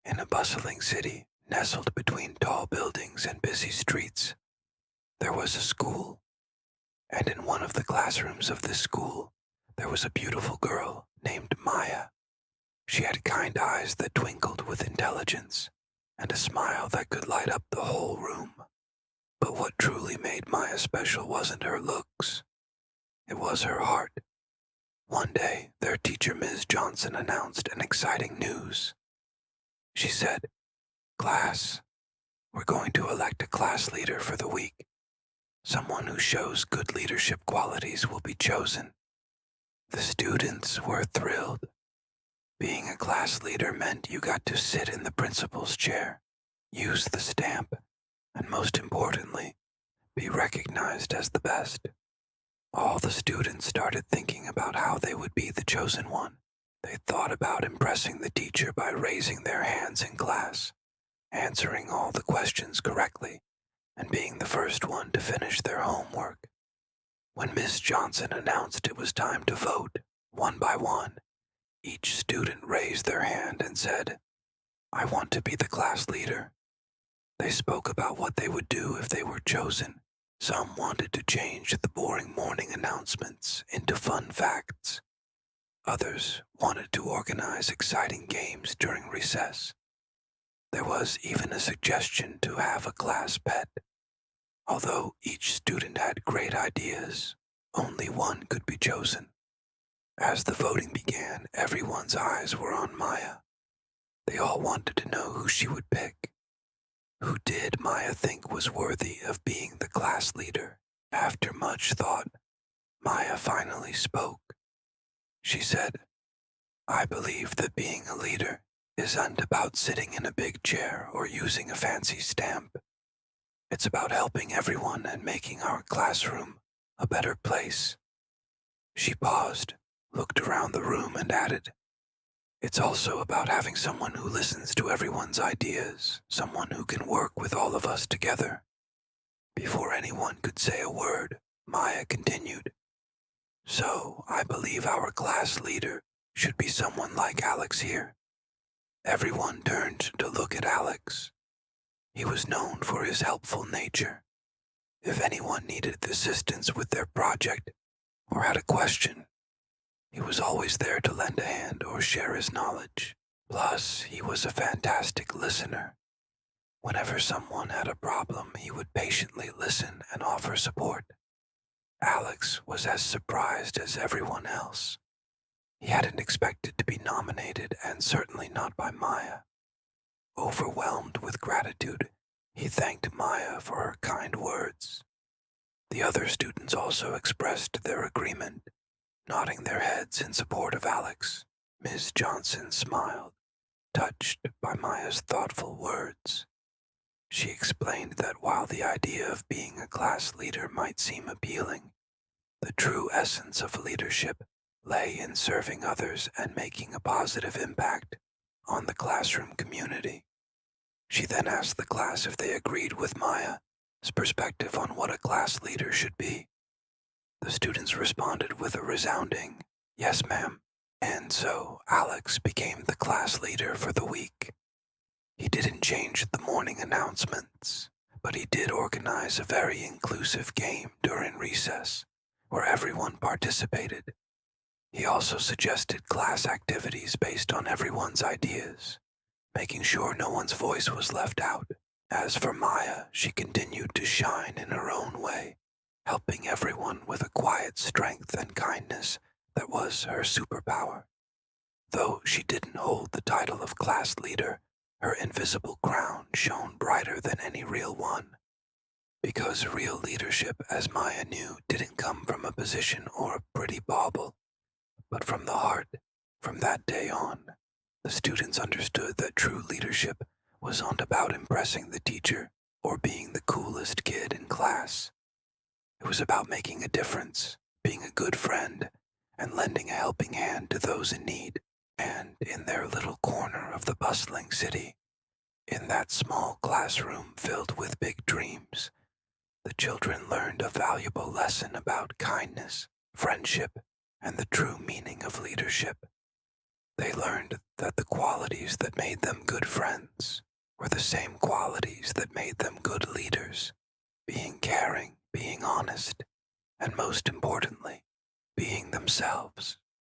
In a bustling city nestled between tall buildings and busy streets, there was a school, and in one of the classrooms of this school, there was a beautiful girl named Maya. She had kind eyes that twinkled with intelligence, and a smile that could light up the whole room. But what truly made Maya special wasn't her looks, it was her heart. One day, their teacher, Ms. Johnson, announced an exciting news. She said, "Class, we're going to elect a class leader for the week. Someone who shows good leadership qualities will be chosen." The students were thrilled. Being a class leader meant you got to sit in the principal's chair, use the stamp, and most importantly, be recognized as the best. All the students started thinking about how they would be the chosen one. They thought about impressing the teacher by raising their hands in class, answering all the questions correctly, and being the first one to finish their homework. When Miss Johnson announced it was time to vote, one by one, each student raised their hand and said, "I want to be the class leader." They spoke about what they would do if they were chosen. Some wanted to change the boring morning announcements into fun facts. Others wanted to organize exciting games during recess. There was even a suggestion to have a class pet. Although each student had great ideas, only one could be chosen. As the voting began, everyone's eyes were on Maya. They all wanted to know who she would pick. Who did Maya think was worthy of being the class leader? After much thought, Maya finally spoke. She said, "I believe that being a leader isn't about sitting in a big chair or using a fancy stamp. It's about helping everyone and making our classroom a better place." She paused, looked around the room, and added, "It's also about having someone who listens to everyone's ideas, someone who can work with all of us together." Before anyone could say a word, Maya continued, "So I believe our class leader should be someone like Alex here." Everyone turned to look at Alex. He was known for his helpful nature. If anyone needed assistance with their project or had a question, he was always there to lend a hand or share his knowledge. Plus, he was a fantastic listener. Whenever someone had a problem, he would patiently listen and offer support. Alex was as surprised as everyone else. He hadn't expected to be nominated, and certainly not by Maya. Overwhelmed with gratitude, he thanked Maya for her kind words. The other students also expressed their agreement, nodding their heads in support of Alex. Ms. Johnson smiled, touched by Maya's thoughtful words. She explained that while the idea of being a class leader might seem appealing, the true essence of leadership lay in serving others and making a positive impact on the classroom community. She then asked the class if they agreed with Maya's perspective on what a class leader should be. The students responded with a resounding, "Yes, ma'am." And so Alex became the class leader for the week. He didn't change the morning announcements, but he did organize a very inclusive game during recess, where everyone participated. He also suggested class activities based on everyone's ideas, making sure no one's voice was left out. As for Maya, she continued to shine in her own way, helping everyone with a quiet strength and kindness that was her superpower. Though she didn't hold the title of class leader, her invisible crown shone brighter than any real one. Because real leadership, as Maya knew, didn't come from a position or a pretty bauble, but from the heart. From that day on, the students understood that true leadership wasn't about impressing the teacher or being the coolest kid in class. It was about making a difference, being a good friend, and lending a helping hand to those in need. And in their little corner of the bustling city, in that small classroom filled with big dreams, the children learned a valuable lesson about kindness, friendship, and the true meaning of leadership. They learned that the qualities that made them good friends were the same qualities that made them good leaders: being caring, being honest, and most importantly, being themselves.